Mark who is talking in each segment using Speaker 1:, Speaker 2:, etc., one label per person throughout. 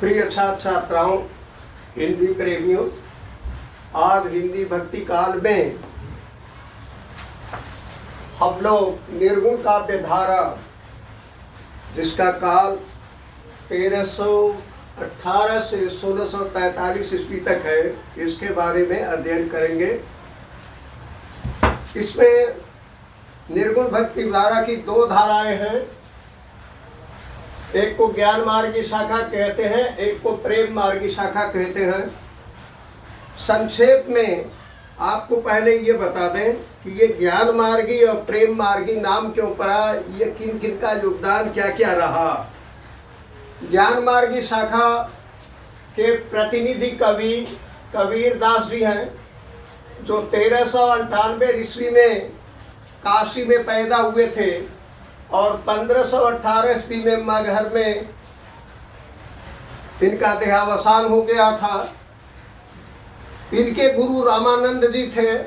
Speaker 1: प्रिय छात्र छात्राओं, हिंदी प्रेमियों, आज हिंदी भक्ति काल में हम लोग निर्गुण काव्य धारा, जिसका काल 1318 से 1643 ईस्वी तक है, इसके बारे में अध्ययन करेंगे। इसमें निर्गुण भक्ति धारा की दो धाराएं हैं। एक को ज्ञान मार्ग की शाखा कहते हैं, एक को प्रेम मार्ग की शाखा कहते हैं। संक्षेप में आपको पहले ये बता दें कि ये ज्ञान मार्गी और प्रेम मार्गी नाम क्यों पड़ा, ये किन किन का योगदान क्या क्या रहा। ज्ञान मार्गी शाखा के प्रतिनिधि कवि कबीर दास जी हैं, जो 1398 ईस्वी में काशी में पैदा हुए थे और 1518 ईस्वी में मगहर में इनका देहावसान हो गया था। इनके गुरु रामानंद जी थे,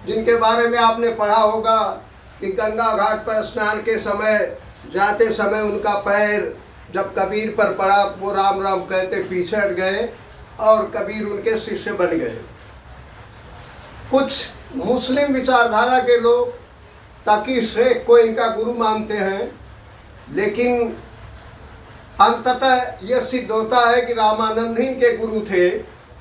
Speaker 1: जिनके बारे में आपने पढ़ा होगा कि गंगा घाट पर स्नान के समय जाते समय उनका पैर जब कबीर पर पड़ा, वो राम राम कहते पीछे हट गए और कबीर उनके शिष्य बन गए। कुछ मुस्लिम विचारधारा के लोग तकी शेख को इनका गुरु मानते हैं, लेकिन अंततः यह सिद्ध होता है कि रामानंद ही इनके गुरु थे,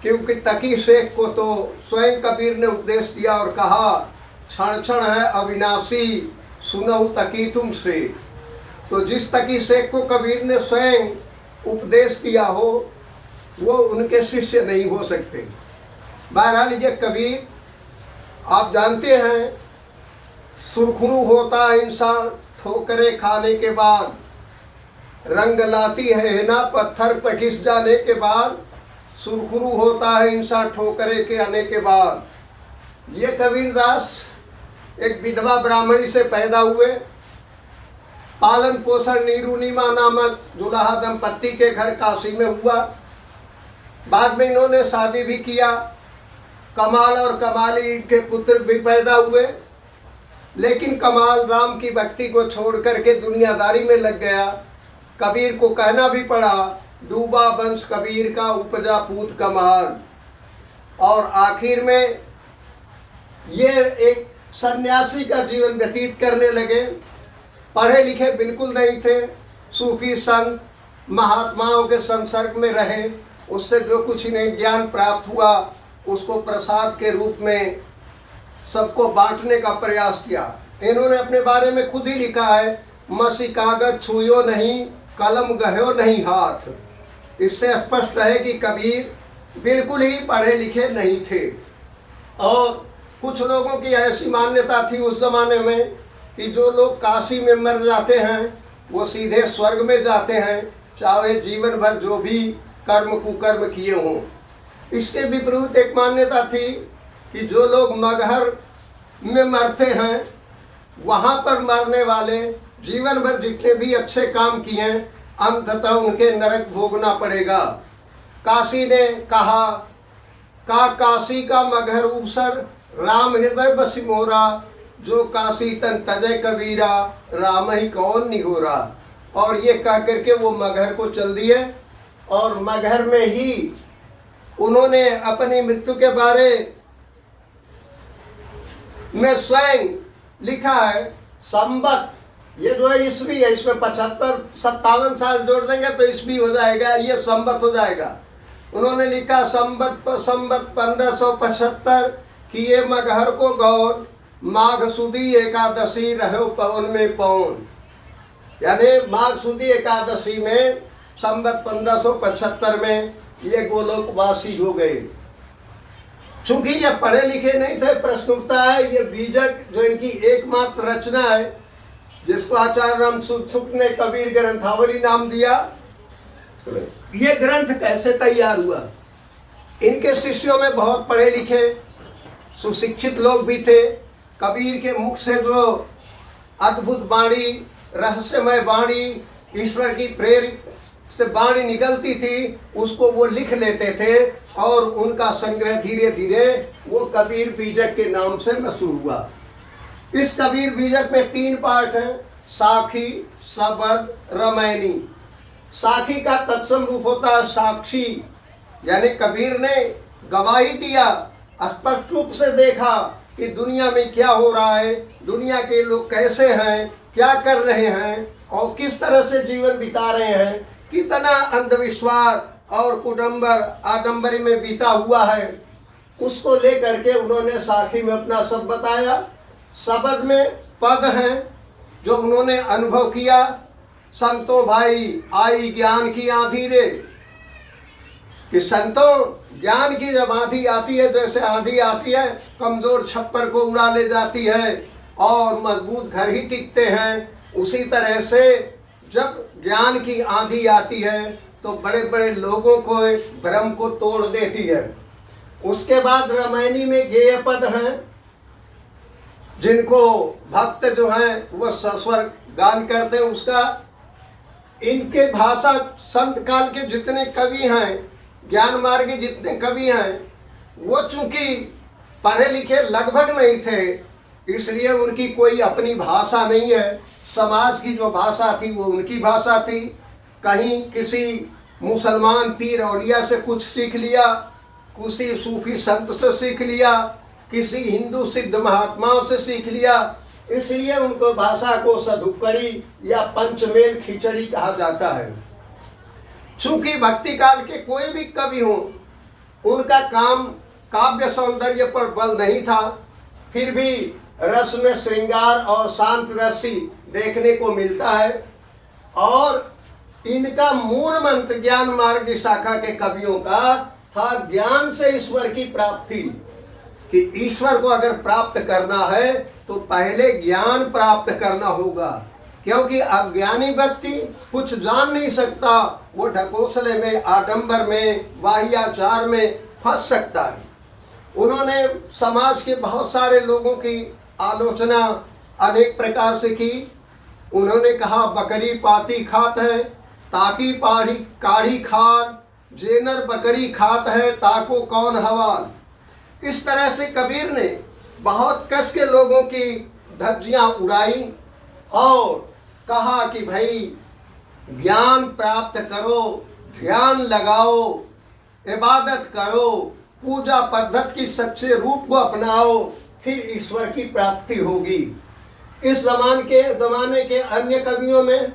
Speaker 1: क्योंकि तकी शेख को तो स्वयं कबीर ने उपदेश दिया और कहा, क्षण क्षण है अविनाशी, सुनहु तकी तुम शेख। तो जिस तकी शेख को कबीर ने स्वयं उपदेश दिया हो, वो उनके शिष्य नहीं हो सकते। बहरहाल ये कबीर आप जानते हैं, सुरखरू होता इंसान ठोकरे खाने के बाद, रंग लाती है ना पत्थर पर घिस जाने के बाद, सुरखरू होता है इंसान ठोकरे के आने के बाद। ये कबीरदास एक विधवा ब्राह्मणी से पैदा हुए। पालन पोषण नीरुनिमा नामक दुल्हा दंपत्ति के घर काशी में हुआ। बाद में इन्होंने शादी भी किया। कमाल और कमाली के पुत्र भी पैदा हुए, लेकिन कमाल राम की भक्ति को छोड़ करके दुनियादारी में लग गया। कबीर को कहना भी पड़ा, डूबा वंश कबीर का उपजा पूत कमाल। और आखिर में ये एक सन्यासी का जीवन व्यतीत करने लगे। पढ़े लिखे बिल्कुल नहीं थे, सूफी संत महात्माओं के संसर्ग में रहे। उससे जो कुछ इन्हें ज्ञान प्राप्त हुआ, उसको प्रसाद के रूप में सबको बांटने का प्रयास किया। इन्होंने अपने बारे में खुद ही लिखा है, मसी कागज छुयो नहीं, कलम गह्यो नहीं हाथ। इससे स्पष्ट है कि कबीर बिल्कुल ही पढ़े लिखे नहीं थे। और कुछ लोगों की ऐसी मान्यता थी उस जमाने में कि जो लोग काशी में मर जाते हैं वो सीधे स्वर्ग में जाते हैं, चाहे जीवन भर जो भी कर्म कुकर्म किए हों। इसके विपरीत एक मान्यता थी कि जो लोग मगहर में मरते हैं, वहाँ पर मरने वाले जीवन भर जितने भी अच्छे काम किए अंततः उनके नरक भोगना पड़ेगा। काशी ने कहा, काशी का मगहर ऊसर, राम हृदय बसी मोरा, जो काशी तन तजय कबीरा, राम ही कौन निगोरा। और ये कह करके वो मगहर को चल दिए और मगहर में ही उन्होंने अपनी मृत्यु के बारे में स्वयं लिखा है। संबत, ये जो है ईस्वी है, इसमें 75-57 साल जोड़ देंगे तो ईस्वी हो जाएगा, ये संबत हो जाएगा। उन्होंने लिखा, संबत 1575 किए मगहर को गौर, माघ सुदी एकादशी रहो पवन में पौन। यानी माघ सुदी एकादशी में संबत 1575 में ये गोलोकवासी हो गए। चूंकि ये पढ़े लिखे नहीं थे, प्रश्न उठता है, ये बीजक जो इनकी एकमात्र रचना है, जिसको आचार्य राम शुक ने कबीर ग्रंथावली नाम दिया, ये ग्रंथ कैसे तैयार हुआ। इनके शिष्यों में बहुत पढ़े लिखे सुशिक्षित लोग भी थे। कबीर के मुख से जो अद्भुत वाणी, रहस्यमय वाणी, ईश्वर की प्रेरित से वाणी निकलती थी, उसको वो लिख लेते थे और उनका संग्रह धीरे धीरे वो कबीर बीजक के नाम से मशहूर हुआ। इस कबीर बीजक में 3 पार्ट हैं, साखी, सबद, रामायणी। साखी का तत्सम रूप होता है साक्षी, यानी कबीर ने गवाही दिया, स्पष्ट रूप से देखा कि दुनिया में क्या हो रहा है, दुनिया के लोग कैसे हैं, क्या कर रहे हैं और किस तरह से जीवन बिता रहे हैं, कितना अंधविश्वास और कुडम्बर आडम्बरी में बीता हुआ है। उसको लेकर के उन्होंने साखी में अपना सब बताया। शब्द में पद हैं जो उन्होंने अनुभव किया। संतों भाई आई ज्ञान की आंधी रे, कि संतों ज्ञान की जब आंधी आती है, जैसे आंधी आती है कमज़ोर छप्पर को उड़ा ले जाती है और मजबूत घर ही टिकते हैं, उसी तरह से जब ज्ञान की आंधी आती है तो बड़े बड़े लोगों को भ्रम को तोड़ देती है। उसके बाद रामायणी में गेय पद हैं जिनको भक्त जो हैं वह सस्वर गान करते हैं उसका। इनके भाषा संत काल के जितने कवि हैं, ज्ञान मार्गी जितने कवि हैं, वो चूंकि पढ़े लिखे लगभग नहीं थे, इसलिए उनकी कोई अपनी भाषा नहीं है। समाज की जो भाषा थी वो उनकी भाषा थी। कहीं किसी मुसलमान पीर औलिया से कुछ सीख लिया, किसी सूफी संत से सीख लिया, किसी हिंदू सिद्ध महात्माओं से सीख लिया, इसलिए उनको भाषा को सधुक्कड़ी या पंचमेल खिचड़ी कहा जाता है। चूंकि भक्ति काल के कोई भी कवि हों, उनका काम काव्य सौंदर्य पर बल नहीं था, फिर भी रस में श्रृंगार और शांत रसी देखने को मिलता है। और इनका मूल मंत्र ज्ञान मार्ग शाखा के कवियों का था ज्ञान से ईश्वर की प्राप्ति, कि ईश्वर को अगर प्राप्त करना है तो पहले ज्ञान प्राप्त करना होगा, क्योंकि अज्ञानी व्यक्ति कुछ जान नहीं सकता, वो ढकोसले में, आडंबर में, वाहियाचार में फंस सकता है। उन्होंने समाज के बहुत सारे लोगों की आलोचना अनेक प्रकार से की। उन्होंने कहा बकरी पाती खात है, ताकी पाड़ी काढ़ी खार, जेनर बकरी खात है, ताको कौन हवाल। इस तरह से कबीर ने बहुत कस के लोगों की धज्जियां उड़ाई और कहा कि भाई ज्ञान प्राप्त करो, ध्यान लगाओ, इबादत करो, पूजा पद्धति की सच्चे रूप को अपनाओ, फिर ईश्वर की प्राप्ति होगी। इस ज़माने के अन्य कवियों में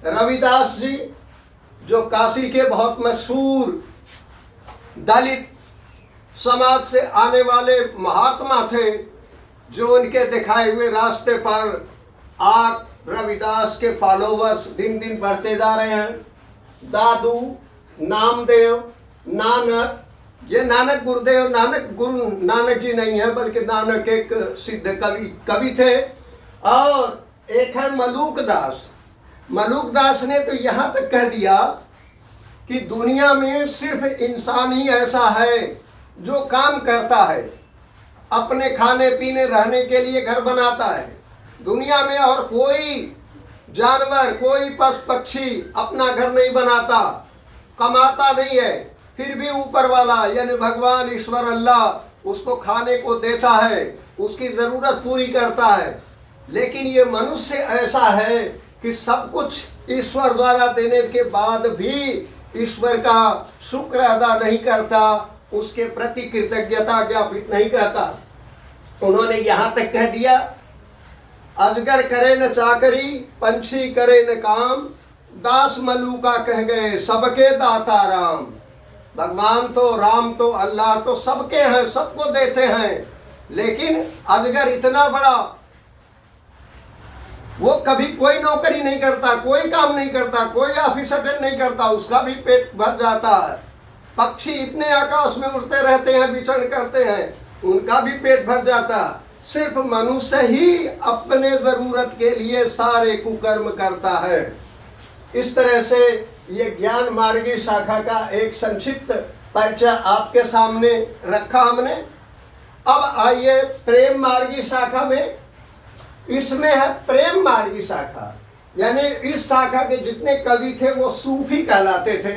Speaker 1: रविदास जी, जो काशी के बहुत मशहूर दलित समाज से आने वाले महात्मा थे, जो उनके दिखाए हुए रास्ते पर आज रविदास के फॉलोवर्स दिन दिन बढ़ते जा रहे हैं। दादू, नामदेव, नानक, ये नानक गुरुदेव, नानक गुरु नानक जी नहीं है बल्कि नानक एक सिद्ध कवि थे। और एक है मलूक दास। मलूक दास ने तो यहाँ तक कह दिया कि दुनिया में सिर्फ इंसान ही ऐसा है जो काम करता है, अपने खाने पीने रहने के लिए घर बनाता है। दुनिया में और कोई जानवर, कोई पशु पक्षी अपना घर नहीं बनाता, कमाता नहीं है, फिर भी ऊपर वाला यानी भगवान ईश्वर अल्लाह उसको खाने को देता है, उसकी ज़रूरत पूरी करता है। लेकिन ये मनुष्य ऐसा है कि सब कुछ ईश्वर द्वारा देने के बाद भी ईश्वर का शुक्र अदा नहीं करता, उसके प्रति कृतज्ञता ज्ञापित नहीं करता। उन्होंने यहाँ तक कह दिया, अजगर करे न चाकरी, पंछी करे न काम, दास मलूका कह गए सबके दाता राम। भगवान तो, राम तो, अल्लाह तो सबके हैं, सबको देते हैं, लेकिन अजगर इतना बड़ा, वो कभी कोई नौकरी नहीं करता, कोई काम नहीं करता, कोई ऑफिस अटेंड नहीं करता, उसका भी पेट भर जाता है। पक्षी इतने आकाश में उड़ते रहते हैं, विचरण करते हैं, उनका भी पेट भर जाता। सिर्फ मनुष्य ही अपने ज़रूरत के लिए सारे कुकर्म करता है। इस तरह से ये ज्ञान मार्गी शाखा का एक संक्षिप्त परिचय आपके सामने रखा हमने। अब आइए प्रेम मार्गी शाखा में। इसमें है प्रेम मार्गी शाखा, यानी इस शाखा के जितने कवि थे वो सूफी कहलाते थे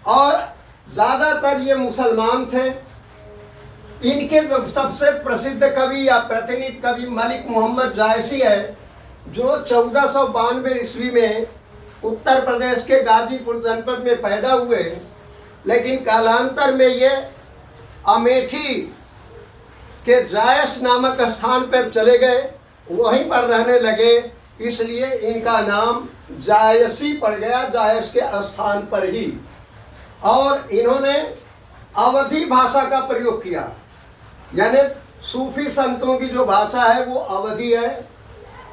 Speaker 1: और ज़्यादातर ये मुसलमान थे। इनके जो सबसे प्रसिद्ध कवि या प्रतिनिधि कवि मलिक मोहम्मद जायसी है, जो 1492 ईस्वी में उत्तर प्रदेश के गाजीपुर जनपद में पैदा हुए, लेकिन कालांतर में ये अमेठी के जायस नामक स्थान पर चले गए, वहीं पर रहने लगे, इसलिए इनका नाम जायसी पड़ गया, जायस के स्थान पर ही। और इन्होंने अवधी भाषा का प्रयोग किया, यानी सूफी संतों की जो भाषा है वो अवधी है।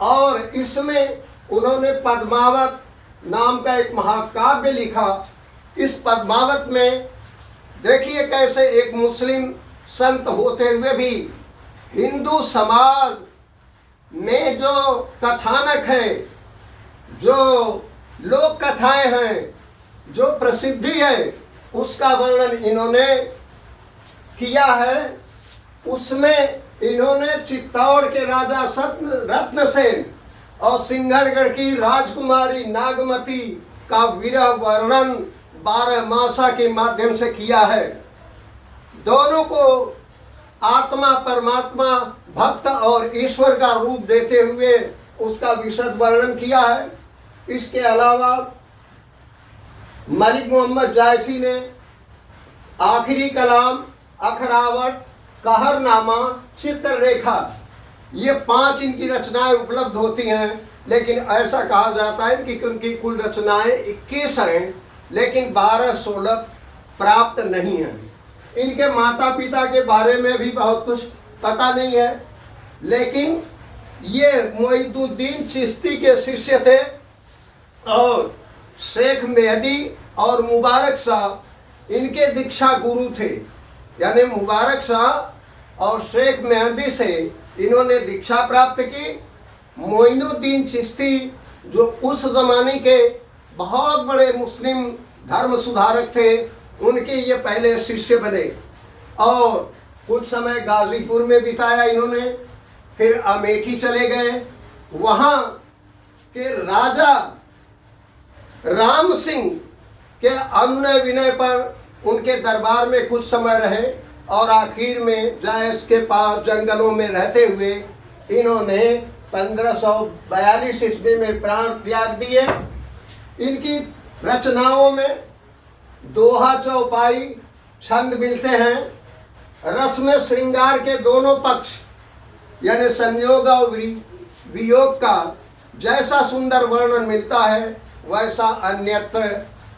Speaker 1: और इसमें उन्होंने पद्मावत नाम का एक महाकाव्य लिखा। इस पद्मावत में देखिए कैसे एक मुस्लिम संत होते हुए भी हिंदू समाज में जो कथानक है, जो लोक कथाएं हैं, जो प्रसिद्धि है, उसका वर्णन इन्होंने किया है। उसमें इन्होंने चित्तौड़ के राजा रत्नसेन और सिंहड़गढ़ की राजकुमारी नागमती का विरह वर्णन 12 मासा के माध्यम से किया है। दोनों को आत्मा, परमात्मा, भक्त और ईश्वर का रूप देते हुए उसका विशद वर्णन किया है। इसके अलावा मलिक मोहम्मद जायसी ने आखिरी कलाम, अखरावट, कहरनामा, चित्ररेखा, ये 5 इनकी रचनाएं उपलब्ध होती हैं। लेकिन ऐसा कहा जाता है कि उनकी कुल रचनाएं 21 हैं, लेकिन 12-16 प्राप्त नहीं हैं। इनके माता पिता के बारे में भी बहुत कुछ पता नहीं है, लेकिन ये मोइनुद्दीन चिश्ती के शिष्य थे और शेख मेहदी और मुबारक शाह इनके दीक्षा गुरु थे। यानी मुबारक शाह और शेख मेहदी से इन्होंने दीक्षा प्राप्त की। मोइनुद्दीन चिश्ती जो उस ज़माने के बहुत बड़े मुस्लिम धर्म सुधारक थे, उनके ये पहले शिष्य बने और कुछ समय गाजीपुर में बिताया इन्होंने। फिर अमेठी चले गए, वहाँ के राजा राम सिंह के अनुनय विनय पर उनके दरबार में कुछ समय रहे और आखिर में जायस के पास जंगलों में रहते हुए इन्होंने 1542 ईस्वी में प्राण त्याग दिए। इनकी रचनाओं में दोहा, चौपाई, छंद मिलते हैं। रस में श्रृंगार के दोनों पक्ष यानी संयोग और वियोग का जैसा सुंदर वर्णन मिलता है, वैसा अन्यत्र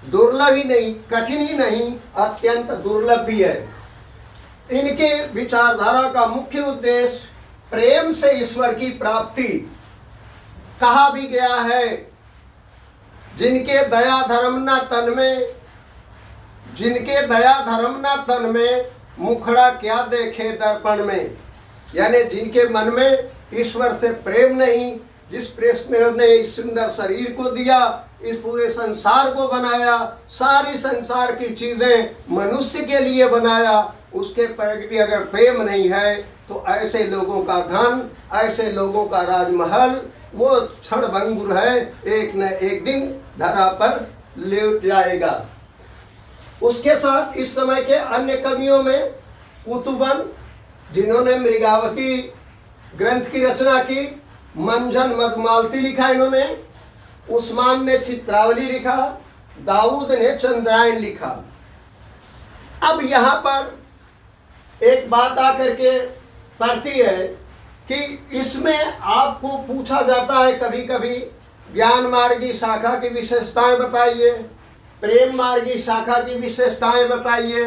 Speaker 1: दुर्लभ ही नहीं, कठिन ही नहीं, अत्यंत दुर्लभ भी है। इनके विचारधारा का मुख्य उद्देश्य प्रेम से ईश्वर की प्राप्ति। कहा भी गया है, जिनके दया धर्म न तन में, जिनके दया धर्म न तन में, मुखड़ा क्या देखे दर्पण में। यानी जिनके मन में ईश्वर से प्रेम नहीं, जिस प्रेम ने इस सुंदर शरीर को दिया, इस पूरे संसार को बनाया, सारी संसार की चीज़ें मनुष्य के लिए बनाया, उसके प्रति अगर प्रेम नहीं है तो ऐसे लोगों का धन, ऐसे लोगों का राजमहल वो क्षणभंगुर है, एक न एक दिन धरा पर लौट जाएगा। उसके साथ इस समय के अन्य कवियों में कुतुबन, जिन्होंने मृगावती ग्रंथ की रचना की, मंझन मधुमालती लिखा इन्होंने, उस्मान ने चित्रावली लिखा, दाऊद ने चंद्रायन लिखा। अब यहाँ पर एक बात आकर के पड़ती है कि इसमें आपको पूछा जाता है कभी कभी, ज्ञान मार्गी शाखा की विशेषताएं बताइए, प्रेम मार्गी शाखा की विशेषताएं बताइए,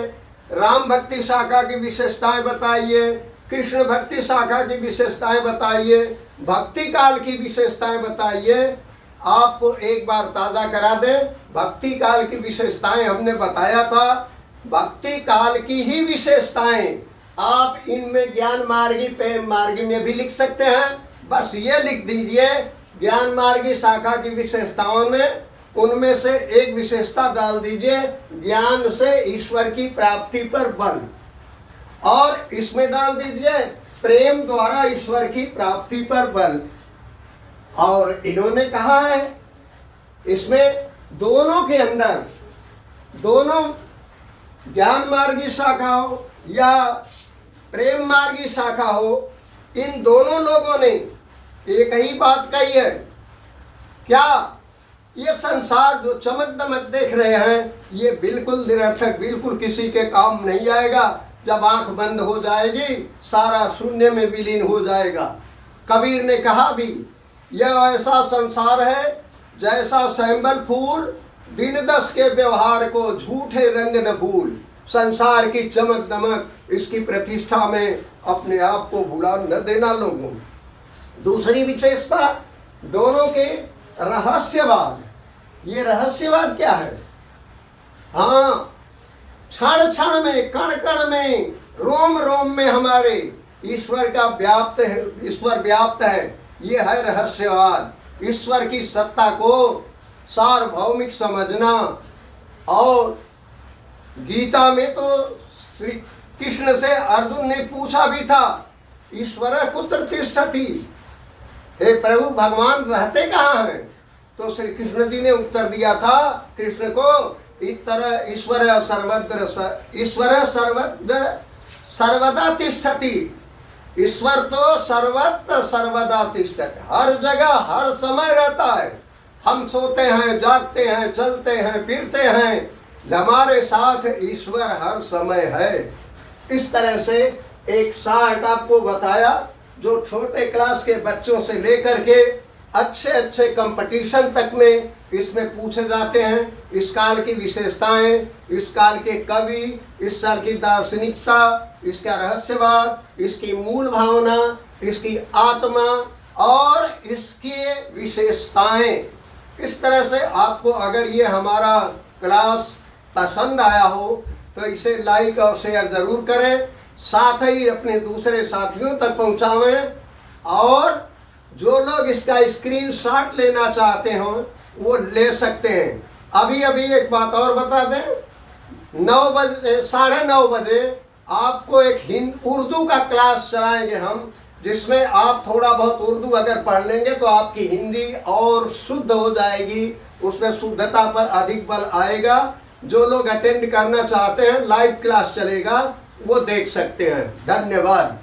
Speaker 1: राम भक्ति शाखा की विशेषताएं बताइए, कृष्ण भक्ति शाखा की विशेषताएं बताइए, भक्ति काल की विशेषताएं बताइए। आपको एक बार ताज़ा करा दें, भक्ति काल की विशेषताएं हमने बताया था। भक्ति काल की ही विशेषताएं आप इनमें ज्ञान मार्गी, प्रेम मार्गी में भी लिख सकते हैं। बस ये लिख दीजिए, ज्ञान मार्गी शाखा की विशेषताओं में उनमें से एक विशेषता डाल दीजिए, ज्ञान से ईश्वर की प्राप्ति पर बल, और इसमें डाल दीजिए प्रेम द्वारा ईश्वर की प्राप्ति पर बल। और इन्होंने कहा है इसमें दोनों के अंदर, दोनों ज्ञान मार्गी शाखा हो या प्रेम मार्गी शाखा हो, इन दोनों लोगों ने एक ही बात कही है। क्या ये संसार जो चमक दमक देख रहे हैं ये बिल्कुल निरर्थक, बिल्कुल किसी के काम नहीं आएगा। जब आंख बंद हो जाएगी सारा शून्य में विलीन हो जाएगा। कबीर ने कहा भी, यह ऐसा संसार है जैसा सैंबल फूल, दिन दस के व्यवहार को झूठे रंग न भूल। संसार की चमक दमक, इसकी प्रतिष्ठा में अपने आप को भुला न देना लोगों। दूसरी विशेषता दोनों के रहस्यवाद। ये रहस्यवाद क्या है? हाँ, क्षण क्षण में, कण कण में, रोम रोम में हमारे ईश्वर का व्याप्त है, ईश्वर व्याप्त है। ये है रहस्यवाद। ईश्वर की सत्ता को सार्वभौमिक समझना। और गीता में तो श्री कृष्ण से अर्जुन ने पूछा भी था, ईश्वर कुत्र तिष्ठति, हे प्रभु भगवान रहते कहाँ हैं? तो श्री कृष्ण जी ने उत्तर दिया था कृष्ण को, ईश्वर सर्वदा तिष्ठति। ईश्वर तो सर्वत्र सर्वदा तिष्ठति, हर जगह हर समय रहता है। हम सोते हैं, जागते हैं, चलते हैं, फिरते हैं, हमारे साथ ईश्वर हर समय है। इस तरह से एक शार्ट आपको बताया जो छोटे क्लास के बच्चों से लेकर के अच्छे अच्छे कंपटीशन तक में इसमें पूछे जाते हैं। इस काल की विशेषताएं, इस काल के कवि, इस काल की दार्शनिकता, इसका रहस्यवाद, इसकी मूल भावना, इसकी आत्मा और इसकी विशेषताएं। इस तरह से आपको अगर ये हमारा क्लास पसंद आया हो तो इसे लाइक और शेयर ज़रूर करें, साथ ही अपने दूसरे साथियों तक पहुंचाएं। और जो लोग इसका स्क्रीनशॉट लेना चाहते हो वो ले सकते हैं। अभी अभी एक बात और बता दें, 9 बजे 9:30 बजे आपको एक उर्दू का क्लास चलाएंगे हम, जिसमें आप थोड़ा बहुत उर्दू अगर पढ़ लेंगे तो आपकी हिंदी और शुद्ध हो जाएगी, उसमें शुद्धता पर अधिक बल आएगा। जो लोग अटेंड करना चाहते हैं लाइव क्लास चलेगा वो देख सकते हैं। धन्यवाद।